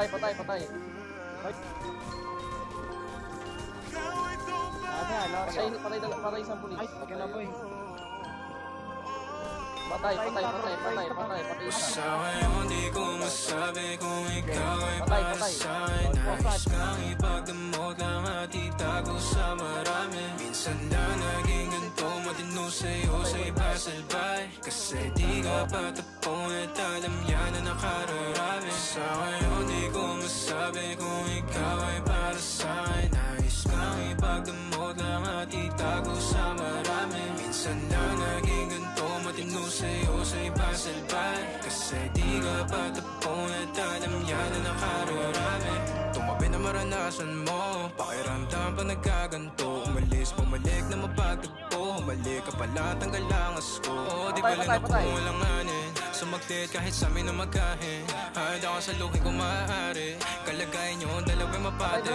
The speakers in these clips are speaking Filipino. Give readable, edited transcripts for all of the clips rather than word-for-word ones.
patay. Patay, isang pulis. Okay na, boy. Patay isa. Sa ngayon di ko masabi kung ikaw ay para sa'kin. Nais kang ipagdamot lang at itago sa marami. Minsan na naging ganito, matino sa'yo sa iba salbay. Kasi di ka patapon at alam yan na nakararami. Sa ngayon di ko masabi kung ikaw ay para sa'kin. Nais kang ipagdamot lang at itago sa marami. Minsan na naging ganito, matino sa'yo sa iba salbay. Kasi di ka patapon at alam yan na nakararami. Tumabi na maranasan mo, pakiramdam pa nagkaganto. Umalis, bumalik na mapagtagpo. Humalik ka pala, tanggal ang asko. Di ba lang ako walanganin, sumaglit kahit sa amin na magkahin. Handa ka sa luhin kung maaari, kalagayan nyo dalawa'y mapate.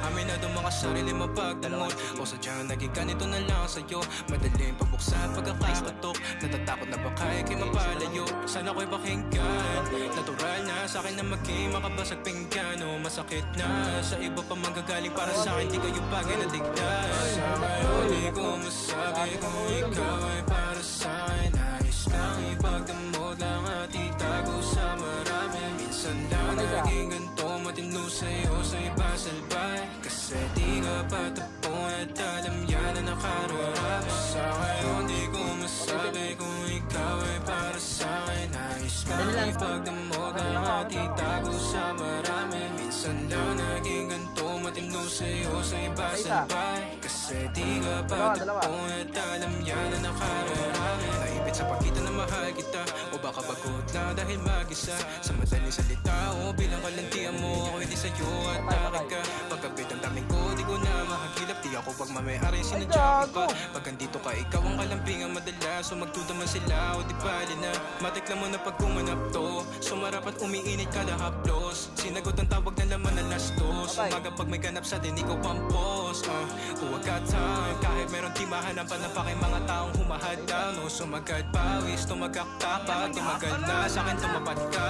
Amin na doon mga sarili mapagdamot, o sadyang naging ganito na lang sa'yo. Madaling pabuksan pagkakapatok, natatakot na baka ikay mapalayo. Sana ko'y pakinggan, natural na sa'kin na maging makabasag pinggan. O masakit na sa iba pa manggagaling, para sa'kin di kayo bagay na tignan. Sa ngayon di ko masabi kung ikaw ay para sa'kin. Nais kang ipagdamot lang at itago sa marami. Minsan lang naging ganito, matino sa'yo sa iba salbay. Kasi di ka patapon at alam yan na nakararami. Sa ngayon di ko masabi kung ikaw ay para sa'kin. Nais kang ipagdamot lang at itago sa marami. Minsan lang naging ganito, matino sa'yo sa iba salbay. Kasi di ka patapon at alam yan na nakararami. Naipit sa pagkita na mahal kita, o baka bagot lang dahil mag-isa. Sa madaling salita o bilang kalantian mo, ako'y di sa'yo at akin ka. Pagkabit ang daming ko, di ko na mahagilap. Di ako pag mamayari sinadya iba. Pag andito ka, ikaw ang kalampingan madalas. So magdudaman sila o di bali na. Matikla mo na pag kumanap to, sumarap at umiinit ka lahaplos. Sinagot ang tawag na laman na lastos. Umaga pag may ganap sa din, ikaw ang boss. Huwag ka time, kahit meron di mahanapan na pa kay mga taong humahadang. No, sumagad pawis, tumagak tapag. Tumagal na sa'kin tumapat ka.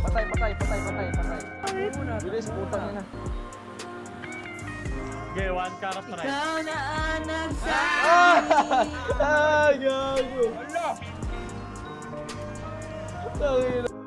Patay. Bilis, putang ina. Okay, one carrot na rin. Ikaw na ang nagsabi. Ay, gago. Ala! Tangina.